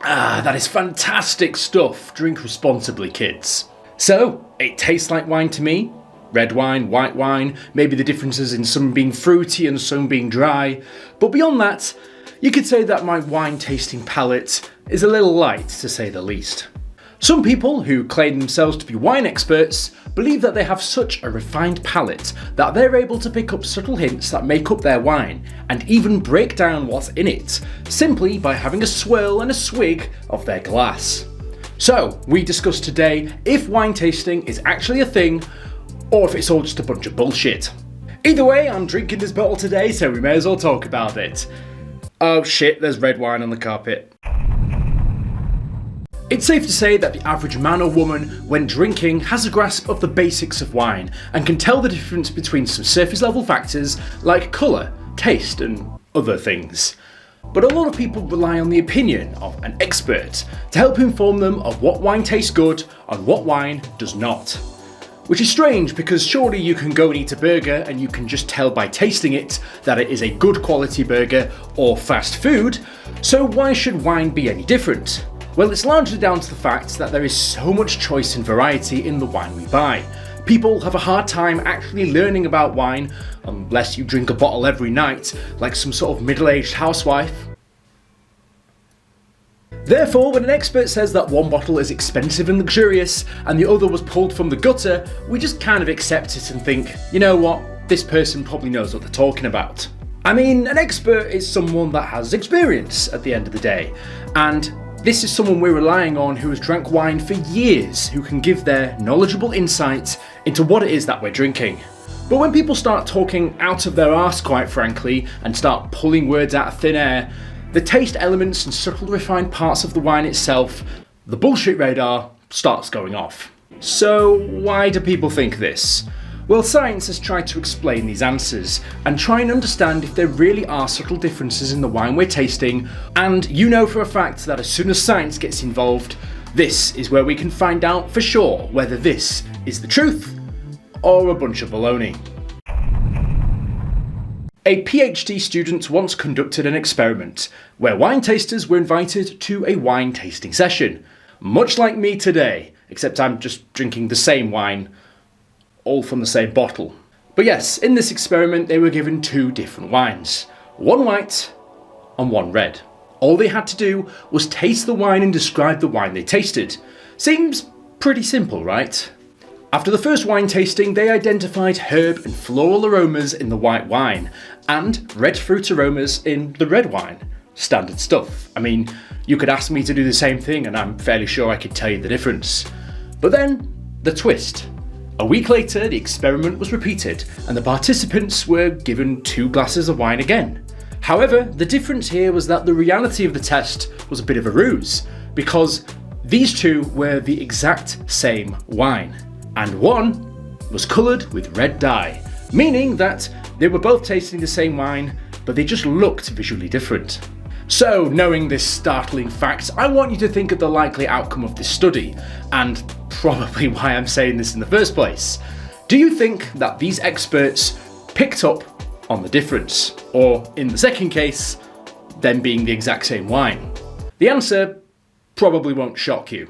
Ah, that is fantastic stuff. Drink responsibly, kids. So, it tastes like wine to me. Red wine, white wine, maybe the differences in some being fruity and some being dry. But beyond that, you could say that my wine tasting palate is a little light, to say the least. Some people who claim themselves to be wine experts believe that they have such a refined palate that they're able to pick up subtle hints that make up their wine and even break down what's in it, simply by having a swirl and a swig of their glass. So, we discuss today if wine tasting is actually a thing, or if it's all just a bunch of bullshit. Either way, I'm drinking this bottle today, so we may as well talk about it. Oh shit, there's red wine on the carpet. It's safe to say that the average man or woman, when drinking, has a grasp of the basics of wine and can tell the difference between some surface level factors like colour, taste and other things. But a lot of people rely on the opinion of an expert to help inform them of what wine tastes good and what wine does not. Which is strange because surely you can go and eat a burger and you can just tell by tasting it that it is a good quality burger or fast food, so why should wine be any different? Well, it's largely down to the fact that there is so much choice and variety in the wine we buy. People have a hard time actually learning about wine unless you drink a bottle every night, like some sort of middle-aged housewife. Therefore, when an expert says that one bottle is expensive and luxurious and the other was pulled from the gutter, we just kind of accept it and think, you know what, this person probably knows what they're talking about. I mean, an expert is someone that has experience at the end of the day, and this is someone we're relying on who has drank wine for years, who can give their knowledgeable insight into what it is that we're drinking. But when people start talking out of their arse, quite frankly, and start pulling words out of thin air, the taste elements and subtle refined parts of the wine itself, the bullshit radar starts going off. So why do people think this? Well, science has tried to explain these answers and try and understand if there really are subtle differences in the wine we're tasting, and you know for a fact that as soon as science gets involved, this is where we can find out for sure whether this is the truth or a bunch of baloney. A PhD student once conducted an experiment where wine tasters were invited to a wine tasting session, much like me today, except I'm just drinking the same wine, all from the same bottle. But yes, in this experiment they were given two different wines, one white and one red. All they had to do was taste the wine and describe the wine they tasted. Seems pretty simple, right? After the first wine tasting, they identified herb and floral aromas in the white wine and red fruit aromas in the red wine. Standard stuff. I mean, you could ask me to do the same thing and I'm fairly sure I could tell you the difference. But then, the twist. A week later, the experiment was repeated and the participants were given 2 glasses of wine again. However, the difference here was that the reality of the test was a bit of a ruse, because these two were the exact same wine, and one was coloured with red dye, meaning that they were both tasting the same wine, but they just looked visually different. So, knowing this startling fact, I want you to think of the likely outcome of this study, and probably why I'm saying this in the first place. Do you think that these experts picked up on the difference? Or, in the second case, them being the exact same wine? The answer probably won't shock you.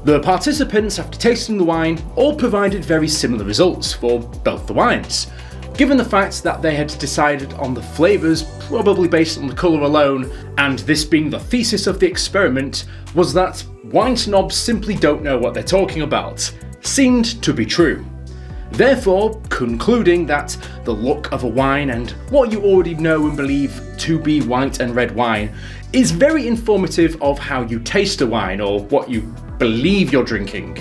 The participants, after tasting the wine, all provided very similar results for both the wines, given the fact that they had decided on the flavours probably based on the colour alone, and this being the thesis of the experiment, was that wine snobs simply don't know what they're talking about, seemed to be true. Therefore, concluding that the look of a wine and what you already know and believe to be white and red wine is very informative of how you taste a wine or what you believe you're drinking.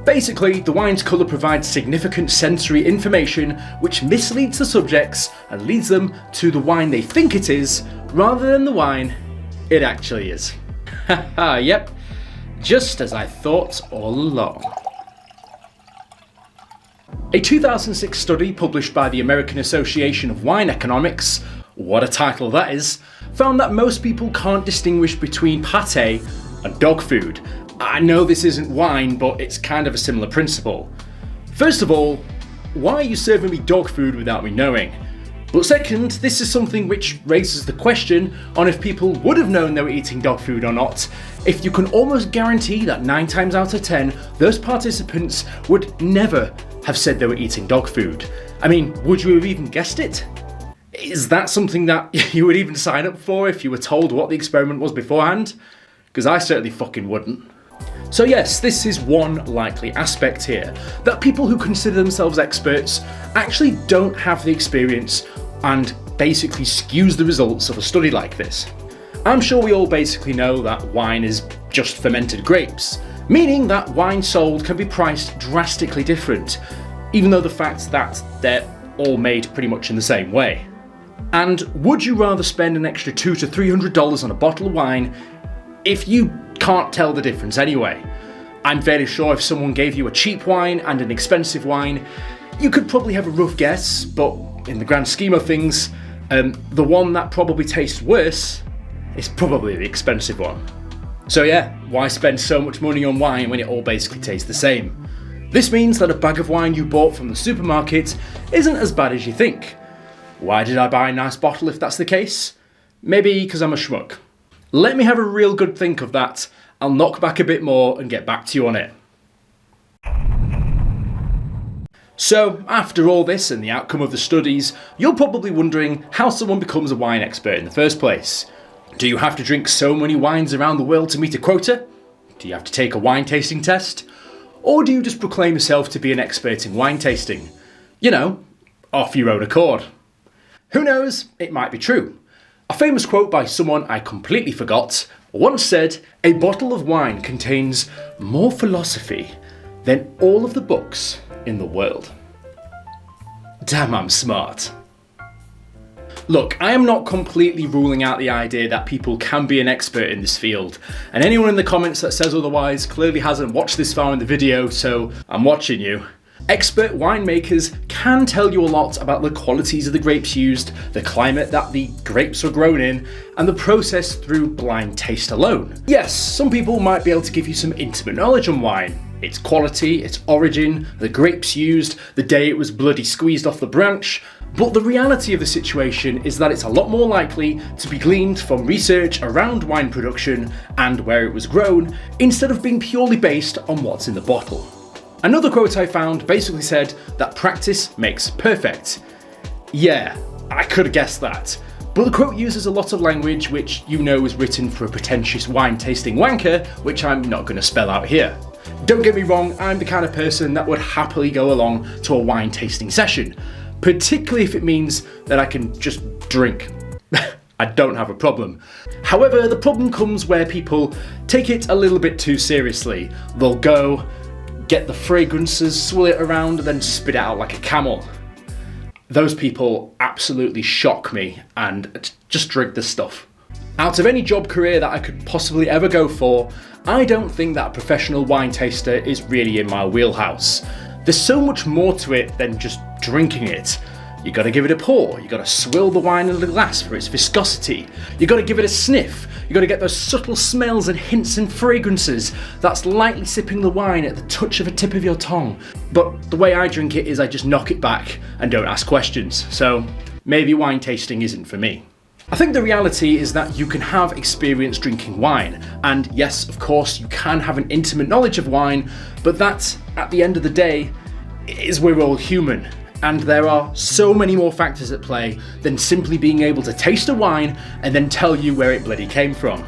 Basically, the wine's colour provides significant sensory information which misleads the subjects and leads them to the wine they think it is, rather than the wine it actually is. Haha, yep, just as I thought all along. A 2006 study published by the American Association of Wine Economics, what a title that is, found that most people can't distinguish between pâté and dog food. I know this isn't wine, but it's kind of a similar principle. First of all, why are you serving me dog food without me knowing? But second, this is something which raises the question on if people would have known they were eating dog food or not, if you can almost guarantee that 9 times out of 10, those participants would never have said they were eating dog food. I mean, would you have even guessed it? Is that something that you would even sign up for if you were told what the experiment was beforehand? Because I certainly fucking wouldn't. So yes, this is one likely aspect here, that people who consider themselves experts actually don't have the experience and basically skews the results of a study like this. I'm sure we all basically know that wine is just fermented grapes, meaning that wine sold can be priced drastically different, even though the fact that they're all made pretty much in the same way. And would you rather spend an extra $200 to $300 on a bottle of wine if you can't tell the difference anyway? I'm fairly sure if someone gave you a cheap wine and an expensive wine, you could probably have a rough guess, but in the grand scheme of things, the one that probably tastes worse is probably the expensive one. So yeah, why spend so much money on wine when it all basically tastes the same? This means that a bag of wine you bought from the supermarket isn't as bad as you think. Why did I buy a nice bottle if that's the case? Maybe because I'm a schmuck. Let me have a real good think of that. I'll knock back a bit more and get back to you on it. So, after all this and the outcome of the studies, you're probably wondering how someone becomes a wine expert in the first place. Do you have to drink so many wines around the world to meet a quota? Do you have to take a wine tasting test? Or do you just proclaim yourself to be an expert in wine tasting? You know, off your own accord. Who knows, it might be true. A famous quote by someone I completely forgot once said, "A bottle of wine contains more philosophy than all of the books in the world." Damn, I'm smart. Look, I am not completely ruling out the idea that people can be an expert in this field, and anyone in the comments that says otherwise clearly hasn't watched this far in the video, so I'm watching you. Expert winemakers can tell you a lot about the qualities of the grapes used, the climate that the grapes were grown in, and the process through blind taste alone. Yes, some people might be able to give you some intimate knowledge on wine. Its quality, its origin, the grapes used, the day it was bloody squeezed off the branch, but the reality of the situation is that it's a lot more likely to be gleaned from research around wine production and where it was grown, instead of being purely based on what's in the bottle. Another quote I found basically said that practice makes perfect. Yeah, I could have guessed that. But the quote uses a lot of language which you know is written for a pretentious wine tasting wanker, which I'm not going to spell out here. Don't get me wrong, I'm the kind of person that would happily go along to a wine tasting session, particularly if it means that I can just drink. I don't have a problem. However, the problem comes where people take it a little bit too seriously. They'll go, get the fragrances, swirl it around, and then spit it out like a camel. Those people absolutely shock me, and just drink this stuff. Out of any job career that I could possibly ever go for, I don't think that a professional wine taster is really in my wheelhouse. There's so much more to it than just drinking it. You gotta give it a pour, you gotta swirl the wine in the glass for its viscosity, you gotta give it a sniff, you gotta get those subtle smells and hints and fragrances that's lightly sipping the wine at the touch of a tip of your tongue. But the way I drink it is I just knock it back and don't ask questions, so maybe wine tasting isn't for me. I think the reality is that you can have experience drinking wine, and yes, of course, you can have an intimate knowledge of wine, but that, at the end of the day, is we're all human. And there are so many more factors at play than simply being able to taste a wine and then tell you where it bloody came from.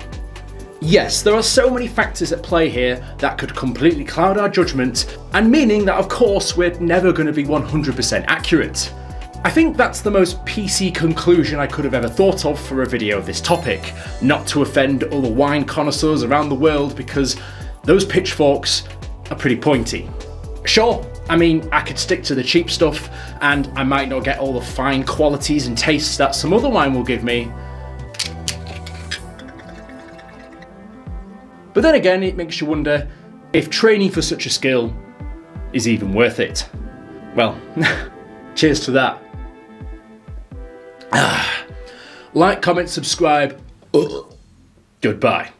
Yes, there are so many factors at play here that could completely cloud our judgment, and meaning that of course we're never going to be 100% accurate. I think that's the most PC conclusion I could have ever thought of for a video of this topic, not to offend all the wine connoisseurs around the world, because those pitchforks are pretty pointy. Sure, I mean, I could stick to the cheap stuff, and I might not get all the fine qualities and tastes that some other wine will give me. But then again, it makes you wonder if training for such a skill is even worth it. Well, cheers to that. Like, comment, subscribe. Goodbye.